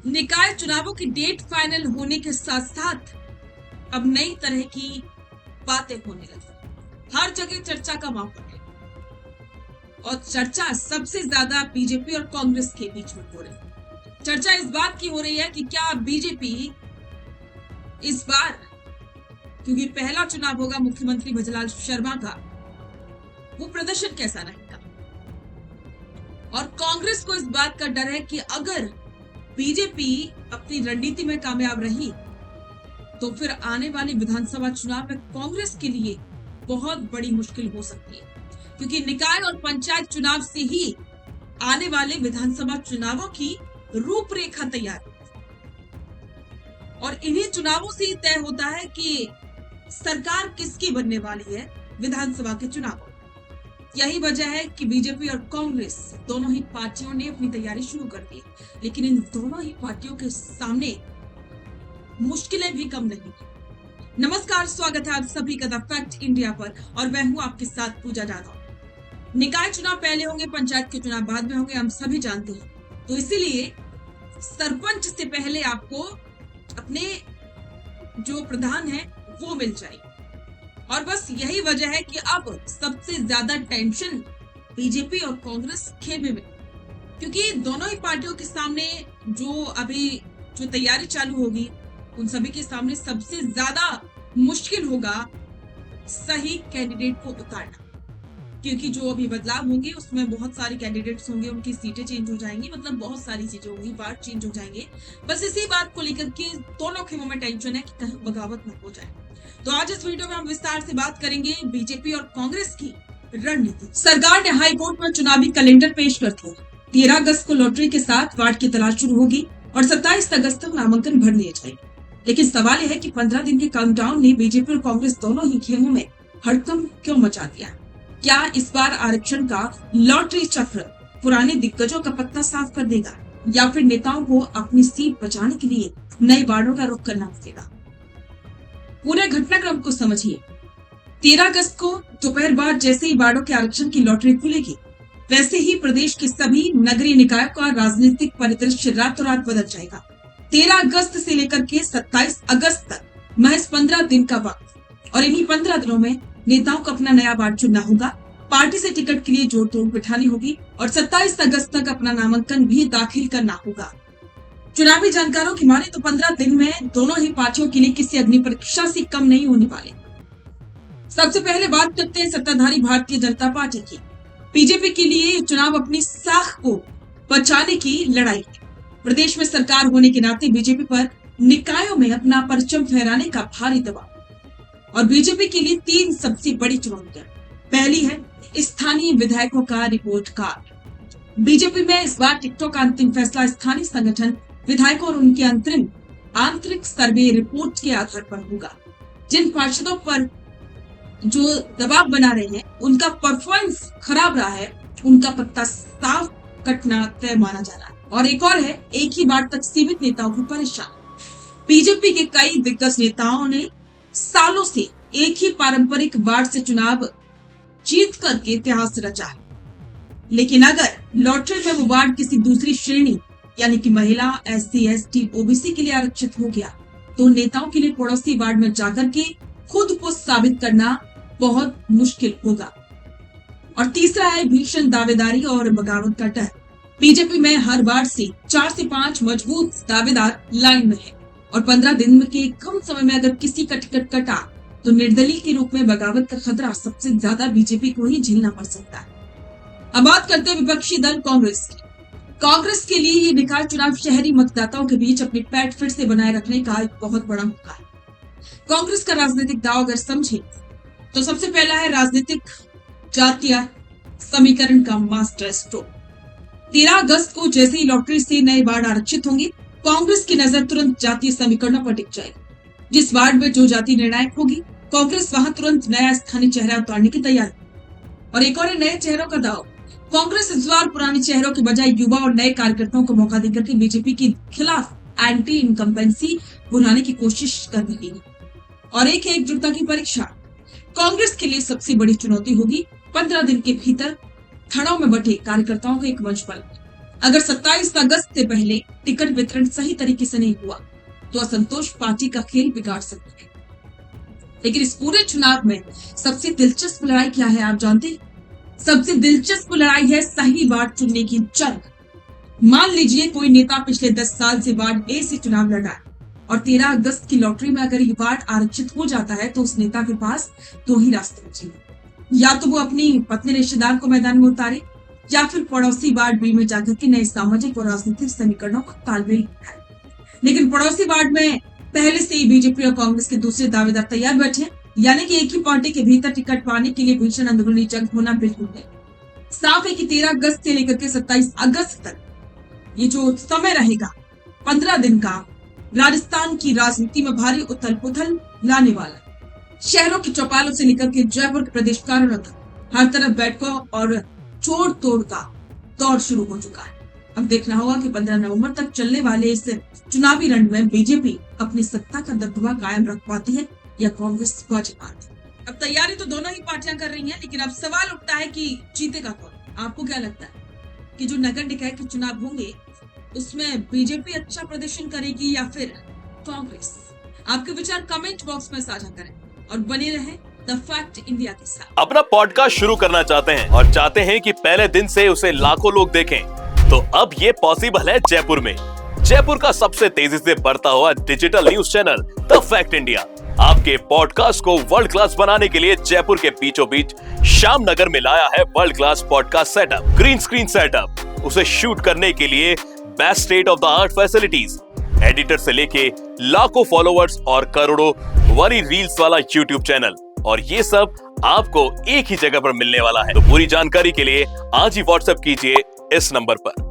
निकाय चुनावों की डेट फाइनल होने के साथ साथ अब नई तरह की बातें होने लगी। हर जगह चर्चा का माहौल है और चर्चा सबसे ज्यादा बीजेपी और कांग्रेस के बीच में हो रही है। चर्चा इस बात की हो रही है कि क्या बीजेपी इस बार, क्योंकि पहला चुनाव होगा मुख्यमंत्री भजनलाल शर्मा का, वो प्रदर्शन कैसा रहेगा, और कांग्रेस को इस बात का डर है कि अगर बीजेपी अपनी रणनीति में कामयाब रही तो फिर आने वाले विधानसभा चुनाव में कांग्रेस के लिए बहुत बड़ी मुश्किल हो सकती है, क्योंकि निकाय और पंचायत चुनाव से ही आने वाले विधानसभा चुनावों की रूपरेखा तैयार और इन्हीं चुनावों से तय होता है कि सरकार किसकी बनने वाली है विधानसभा के चुनाव। यही वजह है कि बीजेपी और कांग्रेस दोनों ही पार्टियों ने अपनी तैयारी शुरू कर दी, लेकिन इन दोनों ही पार्टियों के सामने मुश्किलें भी कम नहीं। नमस्कार, स्वागत है आप सभी का द फैक्ट इंडिया पर और मैं हूं आपके साथ पूजा जाधव। निकाय चुनाव पहले होंगे, पंचायत के चुनाव बाद में होंगे, हम सभी जानते हैं। तो इसीलिए सरपंच से पहले आपको अपने जो प्रधान है वो मिल जाए, और बस यही वजह है कि अब सबसे ज्यादा टेंशन बीजेपी और कांग्रेस खेमे में, क्योंकि दोनों ही पार्टियों के सामने जो तैयारी चालू होगी उन सभी के सामने सबसे ज्यादा मुश्किल होगा सही कैंडिडेट को उतारना, क्योंकि जो अभी बदलाव होंगे उसमें बहुत सारे कैंडिडेट्स होंगे, उनकी सीटें चेंज हो जाएंगी, मतलब बहुत सारी चीजें होंगी, वार्ड चेंज हो जाएंगे। बस इसी बात को लेकर के दोनों खेमों में टेंशन है कि कहीं बगावत न हो जाए। तो आज इस वीडियो में हम विस्तार से बात करेंगे बीजेपी और कांग्रेस की रणनीति। सरकार ने हाई कोर्ट में चुनावी कैलेंडर पेश कर दिया। 13 अगस्त को लॉटरी के साथ वार्ड की तलाश शुरू होगी और 27 अगस्त तक नामांकन भर लिए जाएंगे। लेकिन सवाल यह है कि 15 दिन के काउंटडाउन ने बीजेपी और कांग्रेस दोनों ही खेमों में हड़कंप क्यों मचा दिया। क्या इस बार आरक्षण का लॉटरी चक्र पुराने दिग्गजों का पत्ता साफ कर देगा, या फिर नेताओं को अपनी सीट बचाने के लिए नए वार्डों का रुख करना पड़ेगा। पूरे घटनाक्रम को समझिए। 13 अगस्त को दोपहर बाद जैसे ही वार्डों के आरक्षण की लॉटरी खुलेगी, वैसे ही प्रदेश के सभी नगरीय निकायों का राजनीतिक परिदृश्य रातों रात बदल जाएगा। 13 अगस्त से लेकर के 27 अगस्त तक महज 15 दिन का वक्त, और इन्हीं 15 दिनों में नेताओं को अपना नया वार्ड चुनना होगा, पार्टी से टिकट के लिए जोड़ तोड़ बिठानी होगी और 27 अगस्त तक अपना नामांकन भी दाखिल करना होगा। चुनावी जानकारों की माने तो 15 दिन में दोनों ही पार्टियों के लिए किसी अग्नि परीक्षा से कम नहीं होने वाले। सबसे पहले बात करते हैं सत्ताधारी भारतीय जनता पार्टी की। बीजेपी के लिए ये चुनाव अपनी साख को बचाने की लड़ाई है। प्रदेश में सरकार होने के नाते बीजेपी पर निकायों में अपना परचम फहराने का भारी दबाव, और बीजेपी के लिए 3 सबसे बड़ी चुनौतियां। पहली है स्थानीय विधायकों का रिपोर्ट कार्ड। बीजेपी में इस बार टिकटों का अंतिम फैसला स्थानीय संगठन, विधायकों और उनके अंतरिम आंतरिक सर्वे रिपोर्ट के आधार पर होगा। जिन पार्षदों पर जो दबाव बना रहे हैं उनका परफॉर्मेंस खराब रहा है, उनका पत्ता साफ कटना तय माना जा रहा है। और एक और है एक ही वार्ड तक सीमित नेताओं की परेशान। बीजेपी के कई दिग्गज नेताओं ने सालों से एक ही पारंपरिक वार्ड से चुनाव जीत करके इतिहास रचा है, लेकिन अगर लॉटरी में वो वार्ड किसी दूसरी श्रेणी यानी कि महिला, SC, ST, OBC के लिए आरक्षित हो गया तो नेताओं के लिए पड़ोसी वार्ड में जाकर के खुद को साबित करना बहुत मुश्किल होगा। और तीसरा है भीषण दावेदारी और बगावत का डर। बीजेपी में हर वार्ड से 4 से 5 मजबूत दावेदार लाइन में है, और 15 दिन के कम समय में अगर किसी का टिकट कटा तो निर्दलीय के रूप में बगावत का खतरा सबसे ज्यादा बीजेपी को ही झेलना पड़ सकता है। अब बात करते हैं विपक्षी दल कांग्रेस की। कांग्रेस के लिए ये निकाय चुनाव शहरी मतदाताओं के बीच अपनी पैठ फिर से बनाए रखने का एक बहुत बड़ा मौका है। कांग्रेस का राजनीतिक दांव अगर समझे तो सबसे पहला है राजनीतिक जातीय समीकरण का मास्टर स्ट्रोक। 13 अगस्त को जैसे ही लॉटरी से नए वार्ड आरक्षित होंगे, कांग्रेस की नजर तुरंत जातीय समीकरणों पर टिक जाएगी। जिस वार्ड में जो जाति निर्णायक होगी, कांग्रेस वहां तुरंत नया स्थानीय चेहरा उतारने की तैयारी। और एक और है नए चेहरों का दाव। कांग्रेस इस बार पुराने चेहरों के बजाय युवा और नए कार्यकर्ताओं को मौका देकर के बीजेपी के खिलाफ एंटी इनकम्बेंसी बुलाने की कोशिश कर रही है। और एक है एकजुटता की परीक्षा। कांग्रेस के लिए सबसे बड़ी चुनौती होगी 15 दिन के भीतर खड़ों में बटे कार्यकर्ताओं को एक मंच पर। अगर 27 अगस्त से पहले टिकट वितरण सही तरीके से नहीं हुआ तो असंतोष पार्टी का खेल बिगाड़ सकती है। लेकिन इस पूरे चुनाव में सबसे दिलचस्प लड़ाई क्या है आप जानते हैं? सबसे दिलचस्प लड़ाई है सही वार्ड चुनने की जंग। मान लीजिए कोई नेता पिछले 10 साल से वार्ड ए से चुनाव लड़ रहा है और 13 अगस्त की लॉटरी में अगर ये वार्ड आरक्षित हो जाता है तो उस नेता के पास दो ही रास्ते बचे हैं। या तो वो अपनी पत्नी रिश्तेदार को मैदान में उतारे या फिर पड़ोसी वार्ड बी में जाकर के नए सामाजिक और राजनीतिक समीकरणों का तालमेल है। लेकिन पड़ोसी वार्ड में पहले से ही बीजेपी और कांग्रेस के दूसरे दावेदार तैयार बैठे हैं, यानी कि एक ही पार्टी के भीतर टिकट पाने के लिए भीषण अंदरूनी जंग होना बिल्कुल नहीं। साफ है कि 13 अगस्त से लेकर के 27 अगस्त तक ये जो समय रहेगा 15 दिन का, राजस्थान की राजनीति में भारी उथल पुथल लाने वाला। शहरों की चौपालों से लेकर के जयपुर के प्रदेश कार्यालयों तक हर तरफ बैठकों और चोर तोड़ का दौर शुरू हो चुका है। अब देखना होगा कि 15 नवंबर तक चलने वाले इस चुनावी रण में बीजेपी अपनी सत्ता का दबदबा कायम रख पाती है या कांग्रेस बाजी मारती है। अब तैयारी तो दोनों ही पार्टियां कर रही हैं, लेकिन अब सवाल उठता है कि जीतेगा कौन? आपको क्या लगता है कि जो नगर निकाय के चुनाव होंगे उसमें बीजेपी अच्छा प्रदर्शन करेगी या फिर कांग्रेस? आपके विचार कमेंट बॉक्स में साझा करें और बने रहें द फैक्ट इंडिया के साथ। अपना पॉडकास्ट शुरू करना चाहते हैं और चाहते हैं कि पहले दिन से उसे लाखों लोग देखें, तो अब ये पॉसिबल है जयपुर में। जयपुर का सबसे तेजी से बढ़ता हुआ digital news channel the fact India आपके पॉडकास्ट को वर्ल्ड क्लास बनाने के लिए जयपुर के बीचों बीच श्याम नगर में लाया है world class podcast setup, green screen setup. उसे शूट करने के लिए best state of the art facilities, editor से लेके लाखों फॉलोअर्स और करोड़ों वाली रील्स वाला यूट्यूब चैनल, और ये सब आपको एक ही जगह पर मिलने वाला है। तो पूरी जानकारी के लिए आज ही व्हाट्सएप कीजिए इस नंबर पर।